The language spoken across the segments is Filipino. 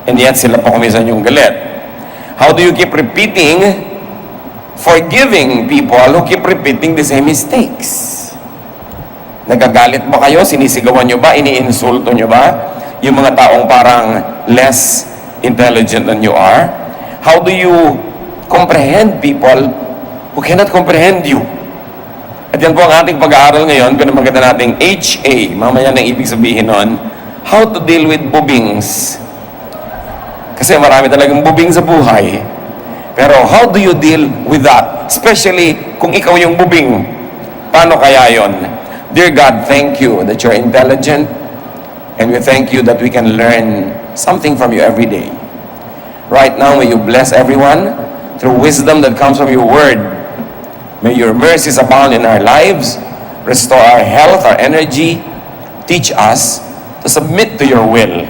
And yet sila pa kumisan yung galit. How do you keep repeating, forgiving people who keep repeating the same mistakes? Nagagalit ba kayo? Sinisigawan nyo ba? Iniinsulto nyo ba? Yung mga taong parang less intelligent than you are? How do you comprehend people who cannot comprehend you? At yan po ang ating pag-aaral ngayon, pinamaganda nating HA, mamaya nang ibig sabihin nun, how to deal with bubings. Kasi marami talagang bubing sa buhay. Pero how do you deal with that? Especially kung ikaw yung bubing. Paano kaya yon? Dear God, thank you that you're intelligent, and we thank you that we can learn something from you every day. Right now, may you bless everyone through wisdom that comes from your word. May your mercies abound in our lives, restore our health, our energy, teach us to submit to your will.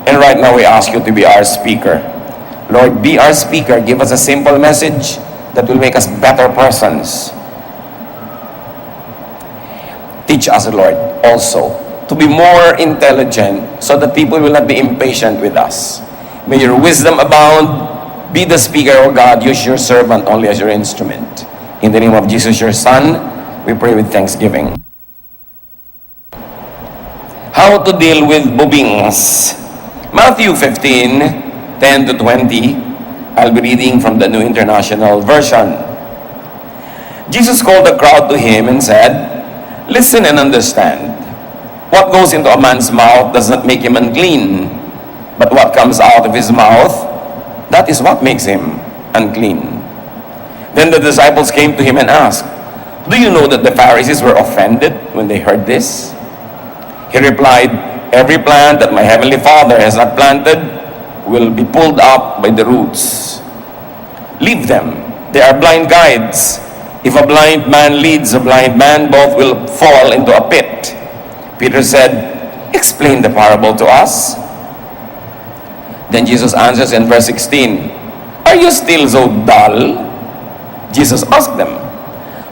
And right now we ask you to be our speaker. Lord, be our speaker. Give us a simple message that will make us better persons. Teach us, Lord, also to be more intelligent so that people will not be impatient with us. May your wisdom abound. Be the speaker, O God. Use your servant only as your instrument. In the name of Jesus, your Son, we pray with thanksgiving. How to deal with bubings. Matthew 15, 10 to 20. I'll be reading from the New International Version. Jesus called the crowd to him and said, "Listen and understand. What goes into a man's mouth does not make him unclean, but what comes out of his mouth, that is what makes him unclean." Then the disciples came to him and asked, "Do you know that the Pharisees were offended when they heard this?" He replied, "Every plant that my heavenly Father has not planted will be pulled up by the roots. Leave them. They are blind guides. If a blind man leads a blind man, both will fall into a pit." Peter said, "Explain the parable to us." Then Jesus answers in verse 16, "Are you still so dull?" Jesus asked them,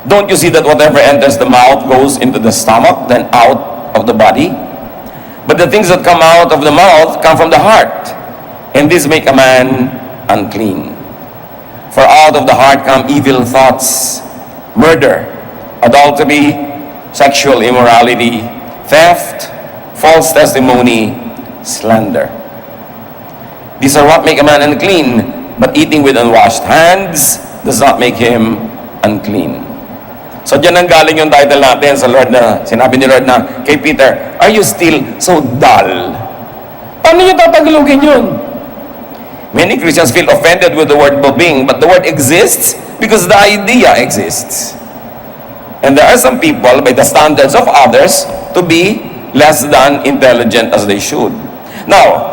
"Don't you see that whatever enters the mouth goes into the stomach, then out of the body? But the things that come out of the mouth come from the heart, and these make a man unclean. For out of the heart come evil thoughts, murder, adultery, sexual immorality, theft, false testimony, slander. These are what make a man unclean, but eating with unwashed hands does not make him unclean." So dyan ang galing yung title natin sa Lord na, sinabi ni Lord na kay Peter, "Are you still so dull?" Paano nyo tatagalogin yun? Many Christians feel offended with the word bubing, but the word exists because the idea exists. And there are some people, by the standards of others, to be less than intelligent as they should. Now,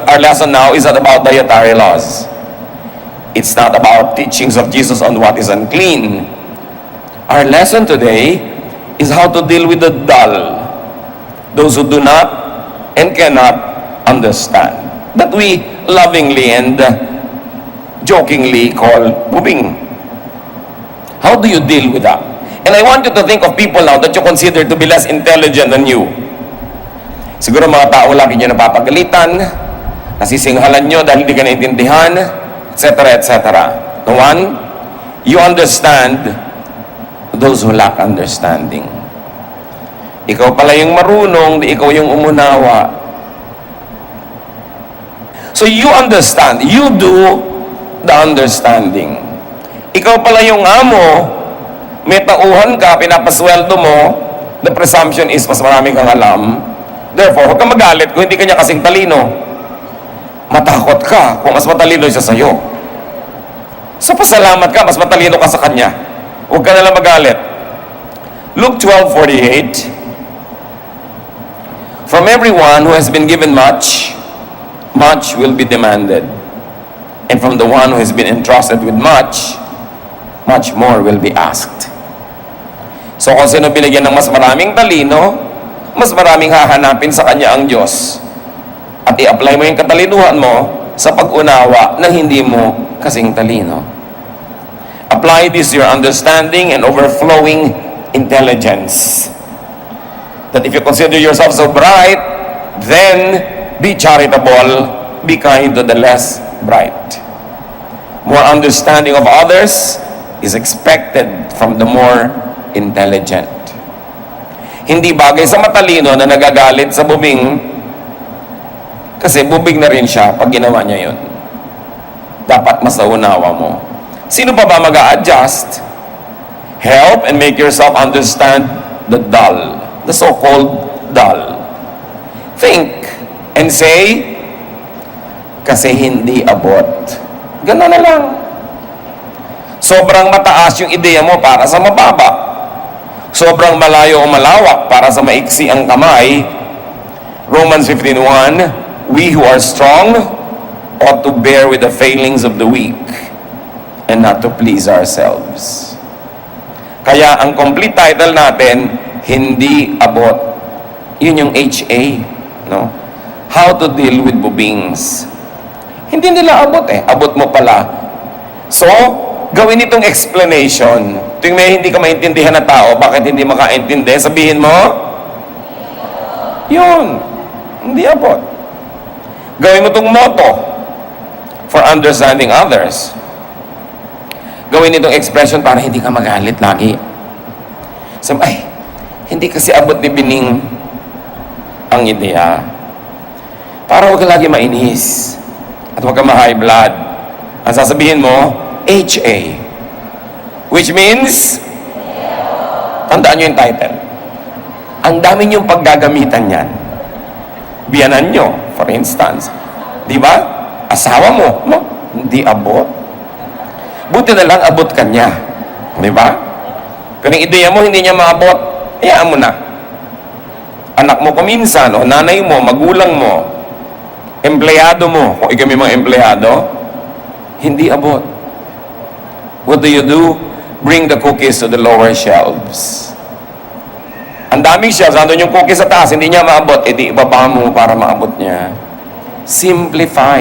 our lesson now is not about dietary laws. It's not about teachings of Jesus on what is unclean. Our lesson today is how to deal with the dull, those who do not and cannot understand, that we lovingly and jokingly call bubing. How do you deal with that? And I want you to think of people now that you consider to be less intelligent than you. Siguro mga tao lagi nyo napapagalitan, nasisinghalan nyo dahil hindi ka naintindihan, etc., etc. The one, you understand those who lack understanding. Ikaw pala yung marunong, di ikaw yung umunawa. So you understand, you do the understanding. Ikaw pala yung amo, may tauhan ka, pinapasweldo mo, the presumption is mas marami kang alam. Therefore, huwag kang magalit kung hindi kanya kasing talino. Matakot ka kung mas matalino siya sa'yo. So pasalamat ka, mas matalino ka sa kanya. Huwag ka nalang magalit. Luke 12:48. From everyone who has been given much, much will be demanded. And from the one who has been entrusted with much, much more will be asked. So kung sino binigyan ng mas maraming talino, mas maraming hahanapin sa kanya ang Diyos. At i-apply mo yung katalinuhan mo sa pag-unawa na hindi mo kasing talino. Apply this to your understanding and overflowing intelligence. That if you consider yourself so bright, then be charitable be kind to the less bright. More understanding of others is expected from the more intelligent. Hindi bagay sa matalino na nagagalit sa bubing, kasi bubing na rin siya pag ginawa niya yun. Dapat mas naunawa mo. Sino pa ba mag-a-adjust? Help and make yourself understand the dull, the so-called dull. Think and say, kasi hindi abot. Gano'n na lang. Sobrang mataas yung ideya mo para sa mababa. Sobrang malayo o malawak para sa maiksi ang kamay. Romans 15:1, we who are strong ought to bear with the failings of the weak and not to please ourselves. Kaya ang complete title natin, hindi abot. Yun yung HA, no? How to deal with bubings. Hindi nila abot eh. Abot mo pala. So, gawin itong explanation. Tuwing may hindi ka maintindihan na tao, bakit hindi makaintindi? Sabihin mo, yun. Hindi abot. Gawin mo itong motto for understanding others. Gawin itong expression para hindi ka magalit lagi. Sabi, ay, hindi kasi abot ni Bining ang ideya. Para huwag ka lagi mainis. At huwag ka ma-high blood. Ang sasabihin mo, HA. Which means, tandaan nyo yung title. Ang dami nyo paggagamitan yan. Biyanan nyo, for instance. Di ba? Asawa mo, no? Hindi abot. Buti na lang abot ka niya. Di ba? Kung yung ideya mo, hindi niya maabot, hayaan mo na. Anak mo kuminsan, o nanay mo, magulang mo, empleyado mo, kung ikaw may mga empleyado, hindi abot. What do? Bring the cookies to the lower shelves. Ang daming shelves, nandun yung cookies sa taas, hindi niya maabot, edi ibaba mo para maabot niya. Simplify.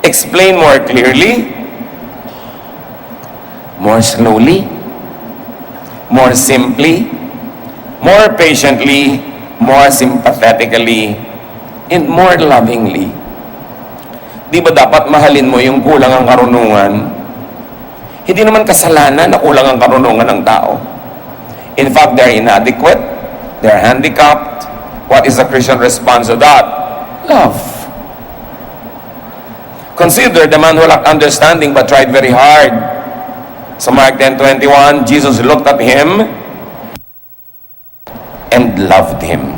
Explain more clearly, more slowly, more simply, more patiently, more sympathetically, and more lovingly. Di ba dapat mahalin mo yung kulang ang karunungan? Hindi naman kasalanan na kulang ang karunungan ng tao. In fact, they're inadequate, they're handicapped. What is the Christian response to that? Love. Consider the man who lacked understanding but tried very hard. So Mark 10:21, Jesus looked at him and loved him.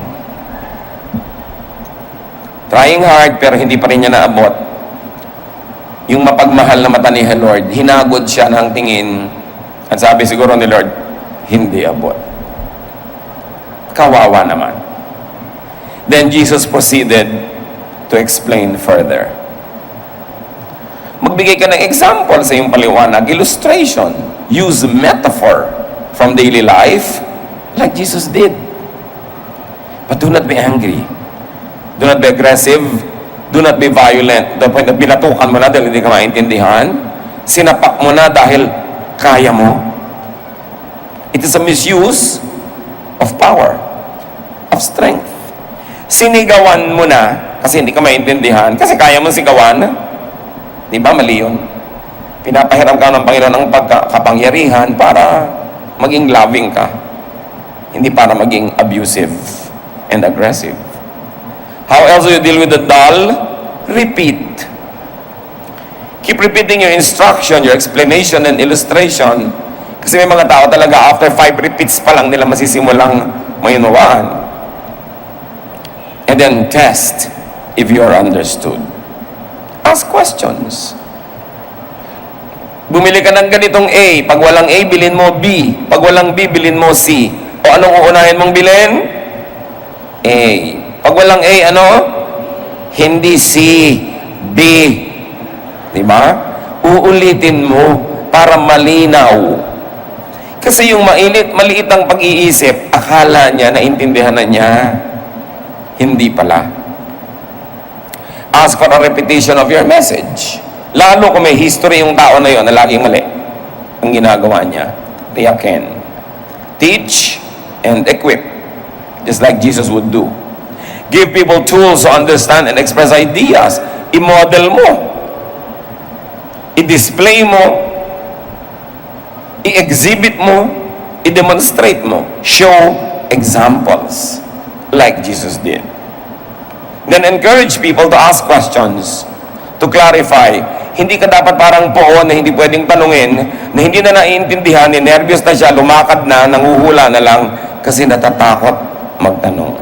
Trying hard pero hindi pa rin niya naabot. Yung mapagmahal na mata ni Lord, hinagod siya ng tingin at sabi siguro ni Lord, hindi abot. Kawawa naman. Then Jesus proceeded to explain further. Magbigay ka ng example sa iyong paliwanag, illustration. Use metaphor from daily life like Jesus did. But do not be angry. Do not be aggressive. Do not be violent. The point na binatukan mo na dahil hindi ka maintindihan. Sinapak mo na dahil kaya mo. It is a misuse of power, of strength. Sinigawan mo na kasi hindi ka maintindihan, kasi kaya mo sigawan. Di ba mali yun? Pinapahiram ka ng Panginoon ang pagkakapangyarihan para maging loving ka. Hindi para maging abusive and aggressive. How else do you deal with the dull? Repeat. Keep repeating your instruction, your explanation, and illustration. Kasi may mga tao talaga, after 5 repeats pa lang nila masisimulang mayunawaan. And then test if you are understood. Ask questions. Bumili ka ng ganitong A. Pag walang A, bilhin mo B. Pag walang B, bilhin mo C. O anong uunahin mong bilhin? A. Pag walang A, ano? Hindi C. B. Diba? Uulitin mo para malinaw. Kasi yung maliit ang pag-iisip, akala niya, naintindihan na niya. Hindi pala. Ask for a repetition of your message. Lalo kung may history yung tao na yun na laging mali ang ginagawa niya. Tiyakin. Teach and equip. Just like Jesus would do. Give people tools to understand and express ideas. I-model mo. I-display mo. I-exhibit mo. I-demonstrate mo. Show examples like Jesus did. Then encourage people to ask questions, to clarify. Hindi ka dapat parang poon na hindi pwedeng tanungin, na hindi na naiintindihan, nervyos na siya, lumakad na, nanguhula na lang kasi natatakot magtanong.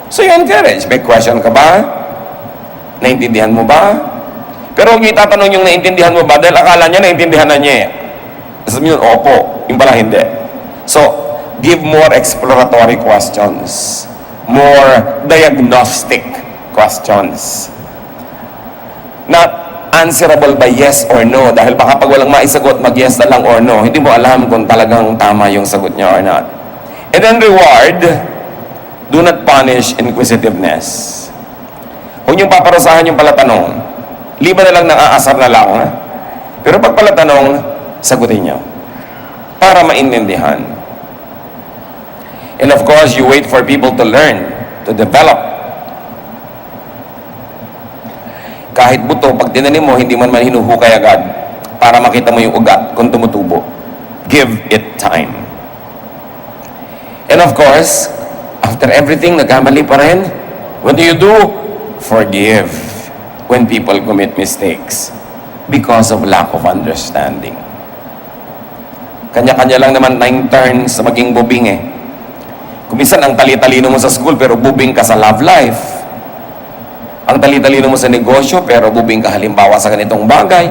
So you encourage. May question ka ba? Naintindihan mo ba? Pero huwag niyo itatanong yung naintindihan mo ba dahil akala niya naintindihan na niya. Sabi niyo, opo. Yung pala hindi. So, give more exploratory questions. More diagnostic questions. Not answerable by yes or no. Dahil baka pag walang maisagot, mag-yes na lang or no. Hindi mo alam kung talagang tama yung sagot niya or not. And then reward, do not punish inquisitiveness. Huwag niyong paparusahan yung palatanong. Liban na lang ng aasar na lang. Pero pag palatanong, sagutin niyo. Para maintindihan. And of course, you wait for people to learn, to develop. Kahit buto, pag tinanim mo, hindi mo naman hinuhukay agad para makita mo yung ugat kung tumutubo. Give it time. And of course, after everything, nagkamali pa rin. What do? Forgive when people commit mistakes because of lack of understanding. Kanya-kanya lang naman tayong turns sa maging bubing eh. Kumisan ang tali-talino mo sa school pero bubing ka sa love life. Ang tali-talino mo sa negosyo pero bubing ka halimbawa sa ganitong bagay.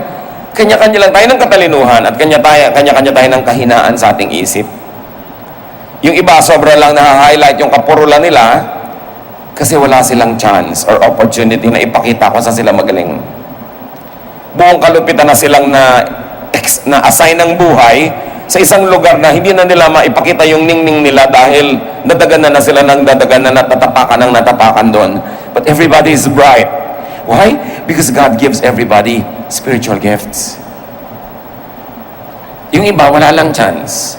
Kanya-kanya lang tayo ng katalinuhan at kanya-kanya tayo ng kahinaan sa ating isip. Yung iba, sobra lang na-highlight yung kapurulan nila kasi wala silang chance or opportunity na ipakita kung saan sila magaling. Buong kalupitan na silang na-assign ng buhay sa isang lugar na hindi na nila maipakita yung ningning nila dahil nadaganan na sila ng dadaganan at natapakan doon. But everybody is bright. Why? Because God gives everybody spiritual gifts. Yung iba, wala lang chance.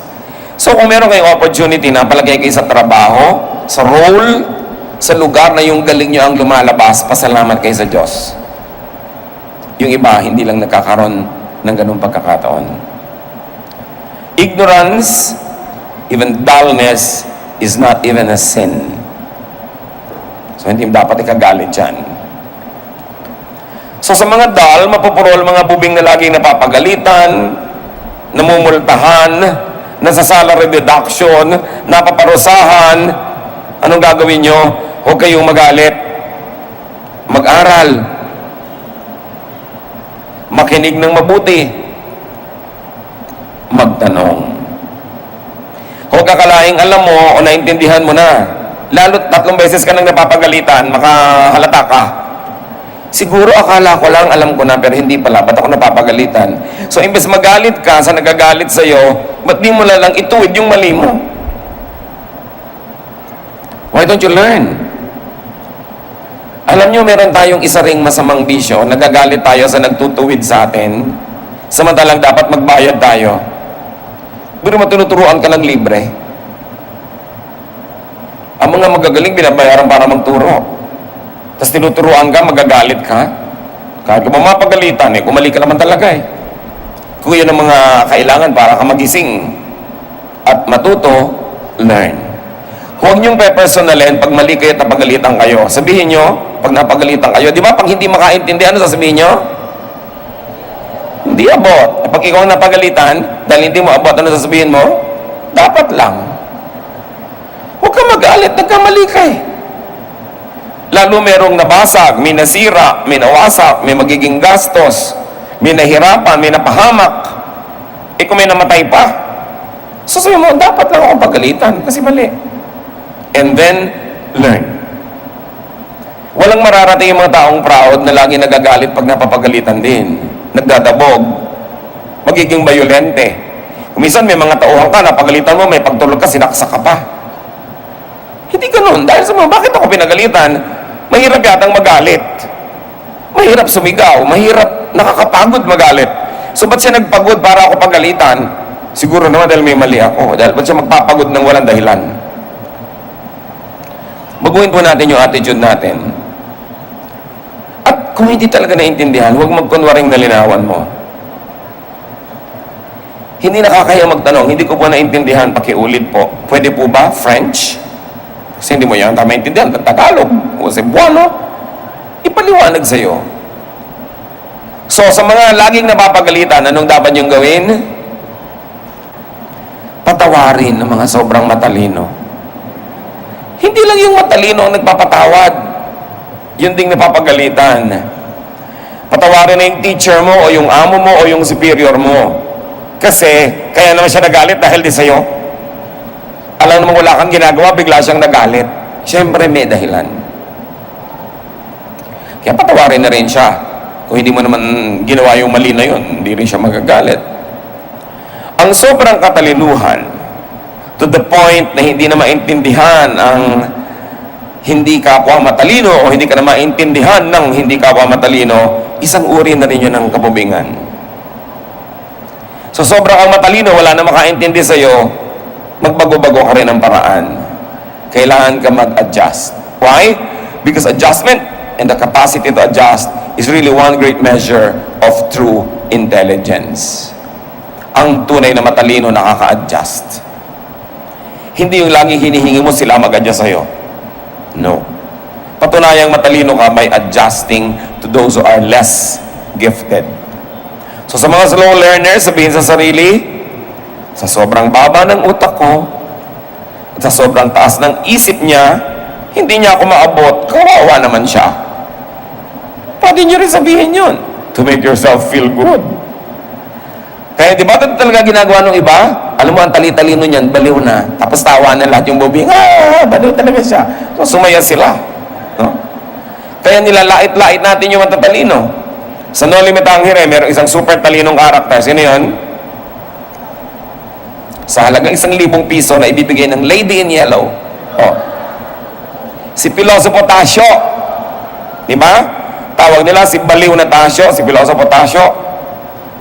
So kung meron kayong opportunity na palagay kayo sa trabaho, sa role, sa lugar na yung galing nyo ang lumalabas, pasalamat kayo sa Diyos. Yung iba, hindi lang nagkakaroon ng ganung pagkakataon. Ignorance, even dullness, is not even a sin. So hindi dapat ikagalit dyan. So sa mga dull, mapupurol mga bubing na laging napapagalitan, namumultahan, nasa salary deduction, napaparusahan, anong gagawin nyo? Huwag kayong magalit. Mag-aral. Makinig ng mabuti. Magtanong. Huwag akalaing alam mo o naintindihan mo na. Lalo't 3 beses ka nang napapagalitan, makahalata ka. Siguro akala ko lang, alam ko na, pero hindi pala. Ba't ako napapagalitan? So, imbes magalit ka sa nagagalit sa'yo, ba't di mo lang ituwid yung mali mo? Why don't you learn? Alam nyo, meron tayong isa ring masamang bisyo, nagagalit tayo sa nagtutuwid sa atin, samantalang dapat magbayad tayo. Pero matunuturuan ka ng libre. Ang mga magagaling, binabayaran para magturo. Tapos tinuturuan ka, magagalit ka. Kahit ka mapagalitan, kumali ka naman talaga eh. Kung yan ang mga kailangan para ka magising at matuto, learn. Huwag niyong pe-personalin pag mali kayo at napagalitan kayo. Sabihin nyo, pag napagalitan kayo, di ba pag hindi makaintindi, ano sasabihin nyo? Hindi abot. Pag ikaw napagalitan, dahil hindi mo abot, ano sasabihin mo? Dapat lang. Huwag ka magalit, nagkamali ka eh. Lalo merong nabasag, may nasira, may nawasak, may magiging gastos, may nahirapan, may napahamak. Kung may namatay pa, sasabihin mo, dapat lang akong pagalitan kasi mali. And then, learn. Walang mararating yung mga taong proud na lagi nagagalit pag napapagalitan din. Nagdadabog. Magiging bayolente. Kumisan may mga tauhan ka, napagalitan mo, may pagtulog ka, sinaksak ka pa. Hindi ganun. Dahil sa mga, bakit ako pinagalitan? Mahirap yatang magalit. Mahirap sumigaw. Mahirap, nakakapagod magalit. So, ba't siya nagpagod para ako pagalitan? Siguro naman dahil may mali ako. Dahil ba't siya magpapagod ng walang dahilan? Baguhin po natin yung attitude natin. At kung hindi talaga naintindihan, huwag magkunwaring nalinawan mo. Hindi nakakaya magtanong, hindi ko po naintindihan, pakiulit po. Pwede po ba French? Kasi hindi mo yan maintindihan, Tagalog, o Cebuano, ipaliwanag sa'yo. So, sa mga laging napapagalitan, anong dapat niyong gawin? Patawarin ng mga sobrang matalino. Hindi lang yung matalino ang nagpapatawad. Yun ding napapagalitan. Patawarin na yung teacher mo, o yung amo mo, o yung superior mo. Kasi, kaya naman siya nagalit dahil di sa'yo. Alam naman wala kang ginagawa, bigla siyang nagalit. Siyempre, may dahilan. Kaya patawarin na rin siya. Kung hindi mo naman ginawa yung mali na yun, hindi rin siya magagalit. Ang sobrang katalinuhan, to the point na hindi na maintindihan ang hindi kapwa matalino o hindi ka na maintindihan ng hindi kapwa matalino, isang uri na rin yun ng kabubingan. So sobrang kang matalino, wala na makaintindi sa'yo, magbago-bago ka rin ng paraan. Kailangan ka mag-adjust. Why? Because adjustment and the capacity to adjust is really one great measure of true intelligence. Ang tunay na matalino nakaka-adjust. Hindi yung lagi hinihingi mo sila mag-adjust sa'yo. No. Patunayang matalino ka by adjusting to those who are less gifted. So sa mga slow learners, sabihin sa sarili, sa sobrang baba ng utak ko, at sa sobrang taas ng isip niya, hindi niya ako maabot, kawawa naman siya. Pwede niyo rin sabihin yun to make yourself feel good. Kaya di ba ito talaga ginagawa ng iba? Alam mo, ang tali-talino niyan, baliw na. Tapos tawa na lahat yung bubing, baliw talaga siya. So sumaya sila. No? Kaya nilalait-lait natin yung matatalino. Sa No Limit Angere, mayroong isang super talinong karakter. Sino yun? Sa halagang 1,000 piso na ibibigay ng Lady in Yellow. Oh. Si Pilosopo Tasio. Di ba? Tawag nila si Baliw na Tasio, si Pilosopo Tasio.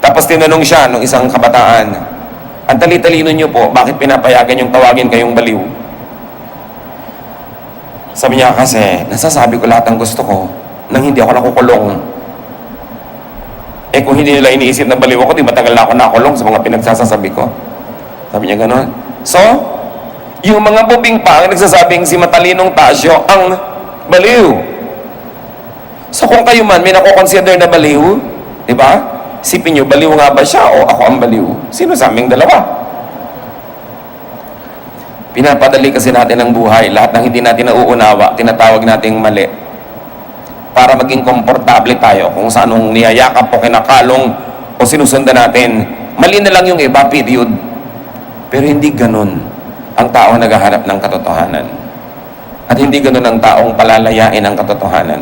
Tapos tinanong siya nung isang kabataan, ang tali-talino niyo po, bakit pinapayagan yung tawagin kayong baliw? Sabi niya, kasi nasasabi ko lahat ng gusto ko nang hindi ako nakukulong. Eh kung hindi nila iniisip na baliw ako, di matagal na ako nakulong sa mga pinagsasasabi ko. Sabi niya gano'n. So, yung mga bubing pa ang nagsasabing si matalinong Tasyo ang baliw. So kung kayo man may nakukonsider na baliw, di ba? Isipin nyo, baliw nga ba siya o ako ang baliw? Sino sa aming dalawa? Pinapadali kasi natin ang buhay. Lahat ng hindi natin nauunawa, tinatawag nating mali. Para maging komportable tayo kung saan anong niyayakap o kinakalong o sinusundan natin. Mali na lang yung iba, period. Pero hindi ganun ang taong naghahanap ng katotohanan. At hindi ganun ang taong palalayain ang katotohanan.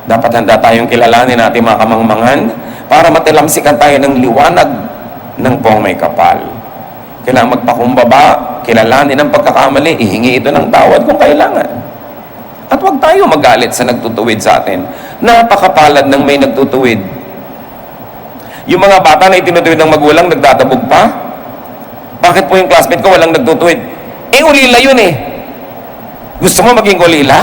Dapat handa tayong kilalanin natin mga kamangmangan para matilamsikan tayo ng liwanag ng pong may kapal. Kailangan magpakumbaba, kilalanin ang pagkakamali, ihingi ito ng tawad kung kailangan. At huwag tayo magalit sa nagtutuwid sa atin. Napakapalad ng may nagtutuwid. Yung mga bata na itinutuwid ng magulang, nagtatabog pa. Bakit po yung classmate ko walang nagtutuwid? Eh, ulila yun eh. Gusto mo maging ulila?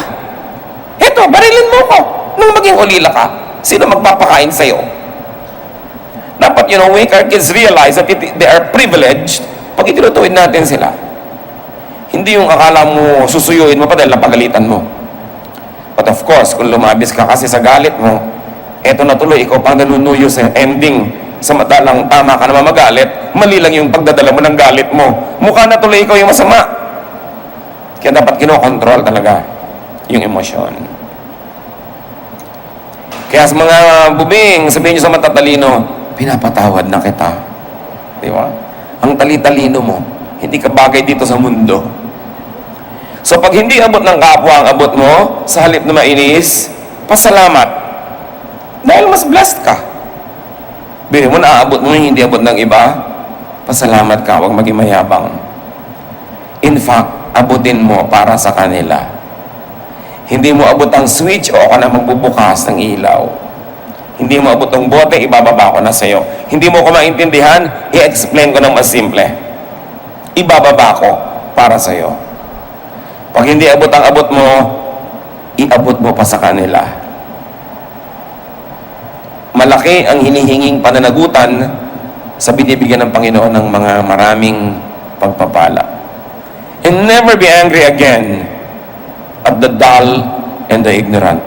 Eto, barilin mo ko. Nung maging ulila ka, sino magpapakain sa'yo? Dapat, make our kids realize that they are privileged pag itinutuwid natin sila. Hindi yung akala mo, susuyuin mo pa dahil napagalitan mo. But of course, kung lumabis ka kasi sa galit mo, eto na tuloy, ikaw pang nanunuyo sa ending. Samantalang tama ka naman magalit, mali lang yung pagdadala mo ng galit mo. Mukha na tuloy ikaw yung masama. Kaya dapat kinokontrol talaga yung emosyon. Kaya sa mga bubing, sabihin nyo sa matatalino, pinapatawad na kita. Di ba? Ang tali-talino mo, hindi ka bagay dito sa mundo. So pag hindi abot ng kapwa ang abot mo, sa halip na mainis, pasalamat. Dahil mas blessed ka. Bili mo na aabot mo, hindi abot ng iba, pasalamat ka, huwag maging mayabang. In fact, abutin mo para sa kanila. Hindi mo abot ang switch o ako na magbubukas ng ilaw. Hindi mo abot ang bote, ibababa ko na sa'yo. Hindi mo ko maintindihan, i-explain ko ng mas simple. Ibababa ko para sa'yo. Pag hindi abot ang abot mo, iabot mo pa sa kanila. Malaki ang hinihinging pananagutan sa binibigyan ng Panginoon ng mga maraming pagpapala. And never be angry again at the dull and the ignorant.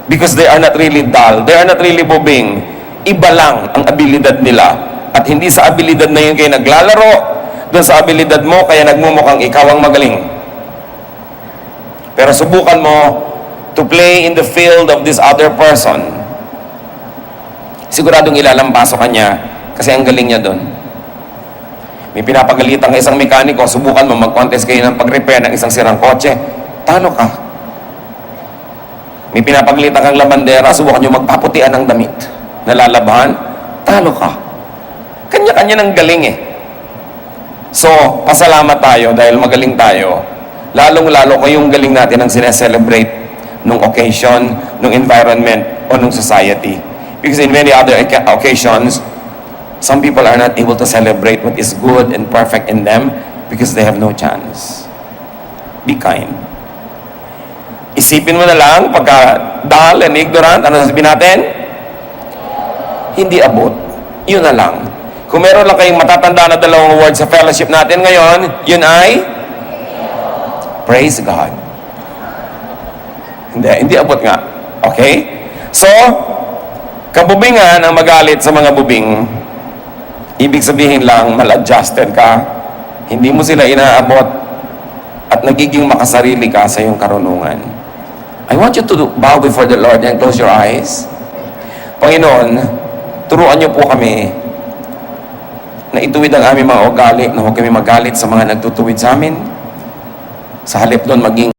Because they are not really dull, they are not really bubing. Iba lang ang abilidad nila. At hindi sa abilidad na yun kayo naglalaro, doon sa abilidad mo, kaya nagmumukhang ikaw ang magaling. Pero subukan mo to play in the field of this other person. Siguradong ilalampaso ka niya kasi ang galing niya doon. May pinapagalitan ka isang mekaniko, subukan mo mag-contest kayo ng pag-repair ng isang sirang kotse, talo ka. May pinapagalitan kang labandera, subukan nyo magpaputian ng damit. Nalalabahan, talo ka. Kanya-kanya ng galing eh. So, pasalamat tayo dahil magaling tayo. Lalong-lalo ko yung galing natin ang sineselebrate nung occasion, nung environment, o nung society. Because in many other occasions, some people are not able to celebrate what is good and perfect in them because they have no chance. Be kind. Isipin mo na lang, pagka dull and ignorant, ano sasabihin natin? Hindi abot. Yun na lang. Kung meron lang kayong matatanda na dalawang words sa fellowship natin ngayon, yun ay praise God. Hindi abot nga. Okay? So, kabubingan ang magalit sa mga bubing. Ibig sabihin lang, mal-adjusted ka, hindi mo sila inaabot, at nagiging makasarili ka sa iyong karunungan. I want you to bow before the Lord and close your eyes. Panginoon, turuan niyo po kami na ituwid ang aming mga ugali, na huwag kami magalit sa mga nagtutuwid sa amin. Sa halip doon maging